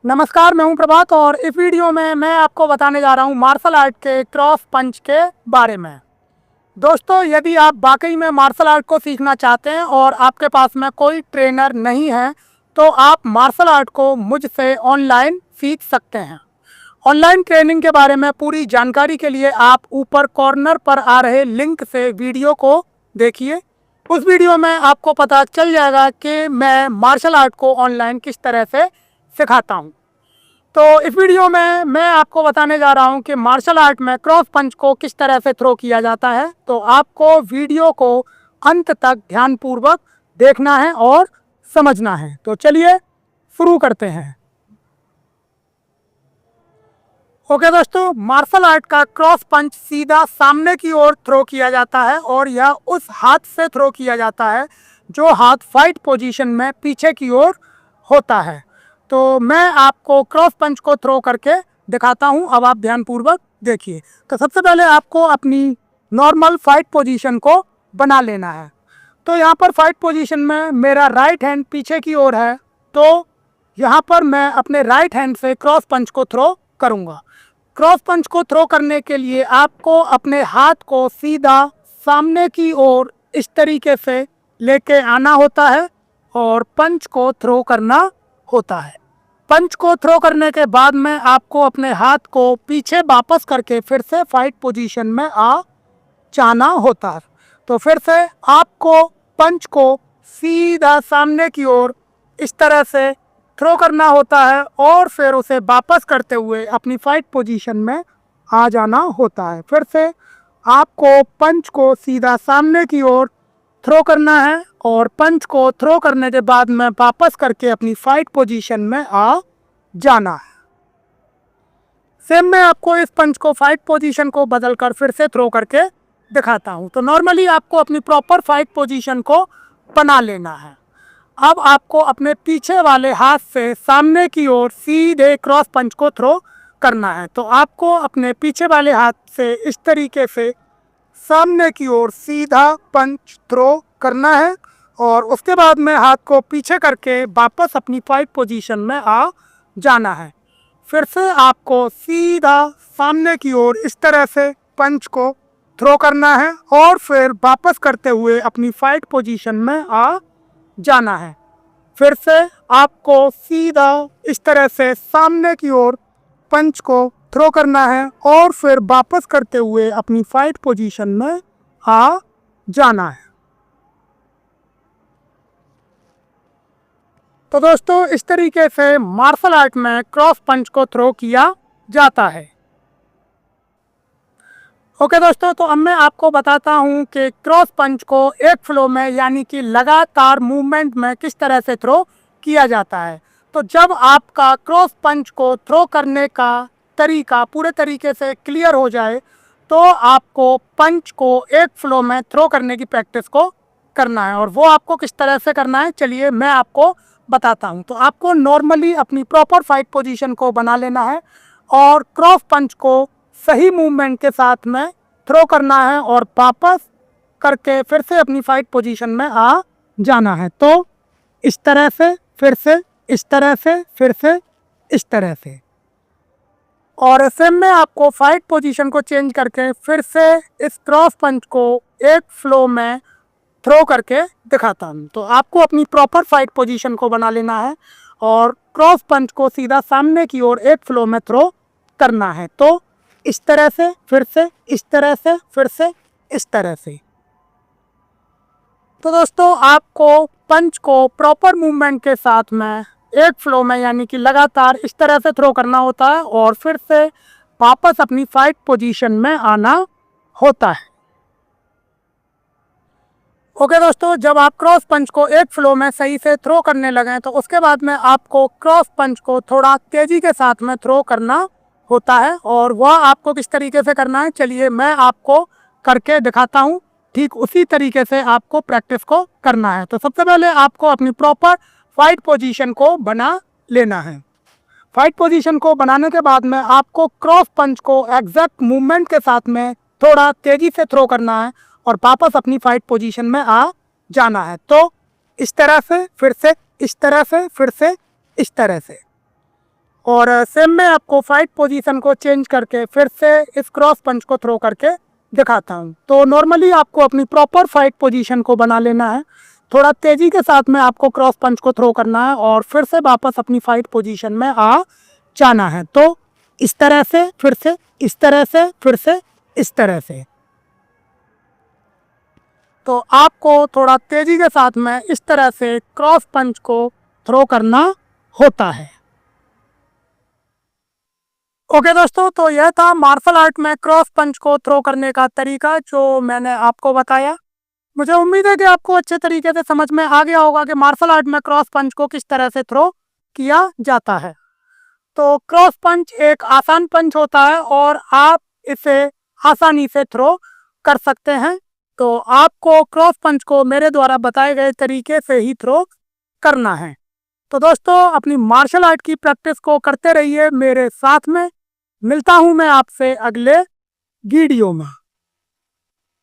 नमस्कार, मैं हूं प्रभात और इस वीडियो में मैं आपको बताने जा रहा हूं मार्शल आर्ट के क्रॉस पंच के बारे में। दोस्तों, यदि आप वाकई में मार्शल आर्ट को सीखना चाहते हैं और आपके पास में कोई ट्रेनर नहीं है तो आप मार्शल आर्ट को मुझसे ऑनलाइन सीख सकते हैं। ऑनलाइन ट्रेनिंग के बारे में पूरी जानकारी के लिए आप ऊपर कॉर्नर पर आ रहे लिंक से वीडियो को देखिए। उस वीडियो में आपको पता चल जाएगा कि मैं मार्शल आर्ट को ऑनलाइन किस तरह से सिखाता हूँ। तो इस वीडियो में मैं आपको बताने जा रहा हूँ कि मार्शल आर्ट में क्रॉस पंच को किस तरह से थ्रो किया जाता है। तो आपको वीडियो को अंत तक ध्यानपूर्वक देखना है और समझना है। तो चलिए शुरू करते हैं। ओके दोस्तों, मार्शल आर्ट का क्रॉस पंच सीधा सामने की ओर थ्रो किया जाता है और यह उस हाथ से थ्रो किया जाता है जो हाथ फाइट पोजीशन में पीछे की ओर होता है। तो मैं आपको क्रॉस पंच को थ्रो करके दिखाता हूं, अब आप ध्यानपूर्वक देखिए। तो सबसे पहले आपको अपनी नॉर्मल फाइट पोजीशन को बना लेना है। तो यहाँ पर फाइट पोजीशन में मेरा राइट हैंड पीछे की ओर है, तो यहाँ पर मैं अपने राइट हैंड से क्रॉस पंच को थ्रो करूँगा। क्रॉस पंच को थ्रो करने के लिए आपको अपने हाथ को सीधा सामने की ओर इस तरीके से लेके आना होता है और पंच को थ्रो करना होता है। पंच को थ्रो करने के बाद में आपको अपने हाथ को पीछे वापस करके फिर से फाइट पोजीशन में आ जाना होता है। तो फिर से आपको पंच को सीधा सामने की ओर इस तरह से थ्रो करना होता है और फिर उसे वापस करते हुए अपनी फाइट पोजीशन में आ जाना होता है। फिर से आपको पंच को सीधा सामने की ओर थ्रो करना है और पंच को थ्रो करने के बाद में वापस करके अपनी फाइट पोजीशन में आ जाना है। सेम मैं आपको इस पंच को फाइट पोजीशन को बदलकर फिर से थ्रो करके दिखाता हूं। तो नॉर्मली आपको अपनी प्रॉपर फाइट पोजीशन को बना लेना है। अब आपको अपने पीछे वाले हाथ से सामने की ओर सीधे क्रॉस पंच को थ्रो करना है। तो आपको अपने पीछे वाले हाथ से इस तरीके से सामने की ओर सीधा पंच थ्रो करना है और उसके बाद में हाथ को पीछे करके वापस अपनी फाइट पोजीशन में आ जाना है। फिर से आपको सीधा सामने की ओर इस तरह से पंच को थ्रो करना है और फिर वापस करते हुए अपनी फाइट पोजीशन में आ जाना है। फिर से आपको सीधा इस तरह से सामने की ओर पंच को थ्रो करना है और फिर वापस करते हुए अपनी फाइट पोजीशन में आ जाना है। तो दोस्तों, इस तरीके से मार्शल आर्ट में क्रॉस पंच को थ्रो किया जाता है। ओके दोस्तों, तो अब मैं आपको बताता हूं कि क्रॉस पंच को एक फ्लो में यानी कि लगातार मूवमेंट में किस तरह से थ्रो किया जाता है। तो जब आपका क्रॉस पंच को थ्रो करने का तरीका पूरे तरीके से क्लियर हो जाए तो आपको पंच को एक फ्लो में थ्रो करने की प्रैक्टिस को करना है। और वो आपको किस तरह से करना है, चलिए मैं आपको बताता हूं। तो आपको नॉर्मली अपनी प्रॉपर फाइट पोजीशन को बना लेना है और क्रॉस पंच को सही मूवमेंट के साथ में थ्रो करना है और वापस करके फिर से अपनी फाइट पोजीशन में आ जाना है। तो इस तरह से, फिर से इस तरह से, फिर से इस तरह से। और ऐसे में आपको फाइट पोजीशन को चेंज करके फिर से इस क्रॉस पंच को एक फ्लो में थ्रो करके दिखाता हूँ। तो आपको अपनी प्रॉपर फाइट पोजीशन को बना लेना है और क्रॉस पंच को सीधा सामने की ओर एक फ्लो में थ्रो करना है। तो इस तरह से, फिर से इस तरह से, फिर से इस तरह से। तो दोस्तों, आपको पंच को प्रॉपर मूवमेंट के साथ में एक फ्लो में यानी कि लगातार इस तरह से थ्रो करना होता है और फिर से वापस अपनी फाइट पोजीशन में आना होता है। ओके दोस्तों, जब आप क्रॉस पंच को एक फ्लो में सही से थ्रो करने लगें तो उसके बाद में आपको क्रॉस पंच को थोड़ा तेज़ी के साथ में थ्रो करना होता है। और वह आपको किस तरीके से करना है, चलिए मैं आपको करके दिखाता हूँ। ठीक उसी तरीके से आपको प्रैक्टिस को करना है। तो सबसे पहले आपको अपनी प्रॉपर फाइट पोजीशन को बना लेना है। फाइट पोजीशन को बनाने के बाद में आपको क्रॉस पंच को एग्जैक्ट मूवमेंट के साथ में थोड़ा तेज़ी से थ्रो करना है और वापस अपनी फाइट पोजीशन में आ जाना है। तो इस तरह से, फिर से इस तरह से, फिर से इस तरह से। और सेम में आपको फाइट पोजीशन को चेंज करके फिर से इस क्रॉस पंच को थ्रो करके दिखाता हूँ। तो नॉर्मली आपको अपनी प्रॉपर फाइट पोजीशन को बना लेना है, थोड़ा तेज़ी के साथ में आपको क्रॉस पंच को थ्रो करना है और फिर से वापस अपनी फाइट पोजीशन में आ जाना है। तो इस तरह से, फिर से इस तरह से, फिर से इस तरह से। तो आपको थोड़ा तेज़ी के साथ में इस तरह से क्रॉस पंच को थ्रो करना होता है। ओके दोस्तों, तो यह था मार्शल आर्ट में क्रॉस पंच को थ्रो करने का तरीका जो मैंने आपको बताया। मुझे उम्मीद है कि आपको अच्छे तरीके से समझ में आ गया होगा कि मार्शल आर्ट में क्रॉस पंच को किस तरह से थ्रो किया जाता है। तो क्रॉस पंच एक आसान पंच होता है और आप इसे आसानी से थ्रो कर सकते हैं। तो आपको क्रॉस पंच को मेरे द्वारा बताए गए तरीके से ही थ्रो करना है। तो दोस्तों, अपनी मार्शल आर्ट की प्रैक्टिस को करते रहिए मेरे साथ में। मिलता हूं मैं आपसे अगले वीडियो में।